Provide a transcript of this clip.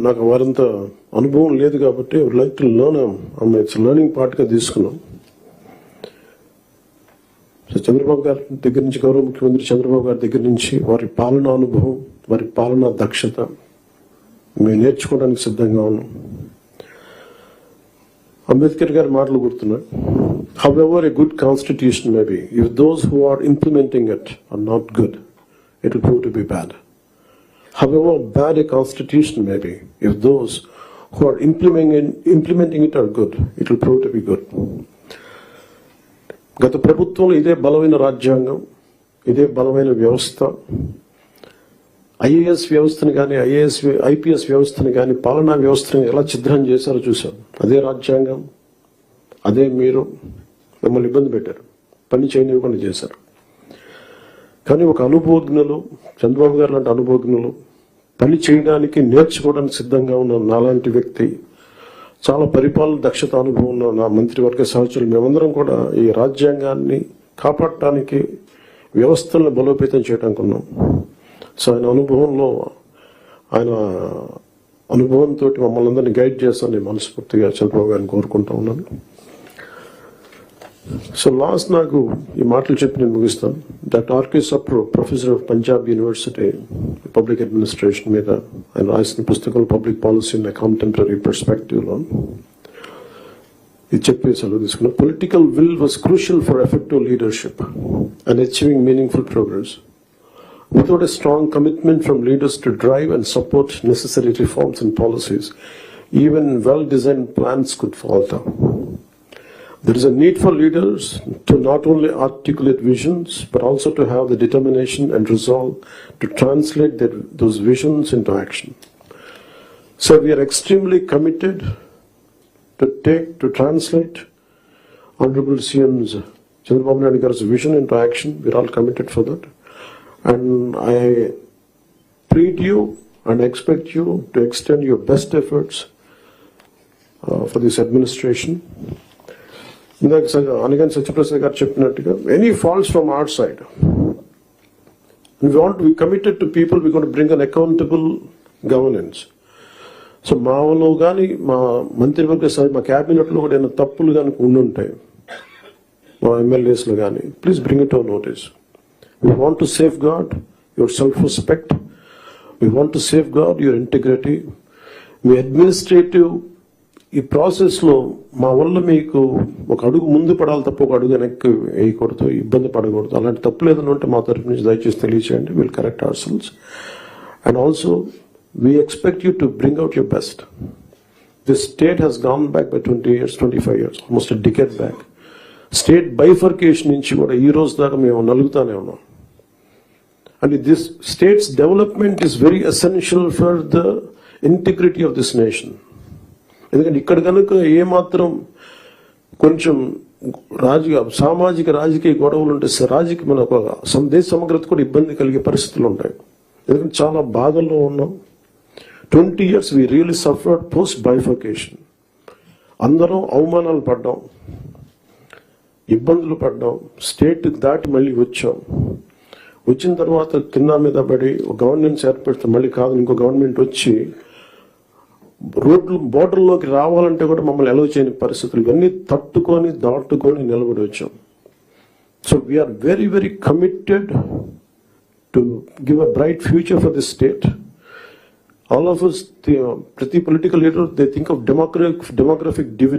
నాకు వారంత అనుభవం లేదు కాబట్టి I would like to learn it's learning పార్ట్గా తీసుకున్నాం. సో చంద్రబాబు గారి దగ్గర నుంచి, గౌరవ ముఖ్యమంత్రి చంద్రబాబు గారి దగ్గర నుంచి వారి పాలనా అనుభవం, వారి పాలనా దక్షత మేము నేర్చుకోవడానికి సిద్ధంగా ఉన్నాం. అంబేద్కర్ గారి మాటలు గుర్తున్నాయి. However a good constitution may be, if those who are implementing it are not good, it will prove to be bad. However bad a constitution may be, if those who are implementing it are good, it will prove to be good. గత ప్రభుత్వంలో ఇదే బలమైన రాజ్యాంగం, ఇదే బలమైన వ్యవస్థ, IAS వ్యవస్థను కానీ ఐపీఎస్ వ్యవస్థను కానీ పాలనా వ్యవస్థను ఎలా ఛిద్రం చేశారో చూశాం. అదే రాజ్యాంగం, అదే మీరు మిమ్మల్ని ఇబ్బంది పెట్టారు, పని చేయనివ్వకుండా చేశారు. కానీ ఒక అనుభవజ్ఞులు, చంద్రబాబు గారు లాంటి అనుభవజ్ఞులు, పని చేయడానికి నేర్చుకోవడానికి సిద్ధంగా ఉన్న నాలాంటి వ్యక్తి, చాలా పరిపాలన దక్షత అనుభవం ఉన్న నా మంత్రివర్గ సహచరులు, మేమందరం కూడా ఈ రాజ్యాంగాన్ని కాపాడటానికి, వ్యవస్థలను బలోపేతం చేయడానికి ఉన్నాం. సో ఆయన అనుభవంతో మమ్మల్ని అందరినీ గైడ్ చేస్తాను నేను మనస్ఫూర్తిగా చంద్రబాబు గారిని కోరుకుంటా ఉన్నాను. సో లాస్ట్ నాకు ఈ మాటలు చెప్పి నేను ముగిస్తాను. Doctor RK Sapru, professor of Punjab university public administration మీద ఆయన రాసిన పుస్తకం పబ్లిక్ పాలసీ ఇన్ కాంటెంపరీ పర్స్పెక్టివ్లో ఇది చెప్పి సెలవు తీసుకున్నాను. Political will was crucial for effective leadership and achieving meaningful progress. Without a strong commitment from leaders to drive and support necessary reforms and policies, even well-designed plans could falter. There is a need for leaders to not only articulate visions, but also to have the determination and resolve to translate those visions into action. So we are extremely committed to translate Honorable CM's Chandrababu Naidu Garu's vision into action. We are all committed for that. And I plead you and expect you to extend your best efforts for this administration. Anigan Satyaprasad garu cheppinattuga, any faults from our side, we want to be committed to people. We're going to bring an accountable governance. So మాలో కానీ మా మంత్రివర్గ సభ, మా క్యాబినెట్లో కూడా ఏమైనా తప్పులు కానీ ఉండుంటాయి, మా ఎమ్మెల్యేస్లో కానీ, please bring it our notice. We want to safeguard your self-respect. We want to safeguard your integrity. Me administrative ఈ ప్రాసెస్లో మా వల్ల మీకు ఒక అడుగు ముందు పడాలి తప్ప ఒక అడుగు వెనక్కి వేయకూడదు, ఇబ్బంది పడకూడదు. అలాంటి తప్పులు ఏదైనా ఉంటే మా తరఫు నుంచి దయచేసి తెలియచేయండి. Will correct ourselves. And also we expect you to bring out your best. This state has gone back by 20 years, 25 years, almost a decade back. State bifurcation నుంచి కూడా ఈ రోజు దాకా మేము నలుగుతానే ఉన్నాం. And this state's development is very essential for the integrity of this nation. ఎందుకంటే ఇక్కడ కనుక ఏమాత్రం కొంచెం సామాజిక రాజకీయ గొడవలు ఉంటే మన ఒక దేశ సమగ్రత కూడా ఇబ్బంది కలిగే పరిస్థితులు ఉంటాయి. ఎందుకంటే చాలా బాధల్లో ఉన్నాం. 20 years we really suffered post bifurcation. అందరం అవమానాలు పడ్డాం, ఇబ్బందులు పడ్డాం, స్టేట్ దాటి మళ్ళీ వచ్చాం. వచ్చిన తర్వాత కింద మీద పడి గవర్నెన్స్ ఏర్పడితే మళ్ళీ కాదు ఇంకో గవర్నమెంట్ వచ్చి రోడ్లు బోర్డర్లోకి రావాలంటే కూడా మమ్మల్ని అలౌ చేయని పరిస్థితులు, ఇవన్నీ తట్టుకొని దాటుకొని నిలబడి వచ్చాం. So we are very very committed to give a bright future for this state. All of us, ప్రతి political leader they think of demographic dividend.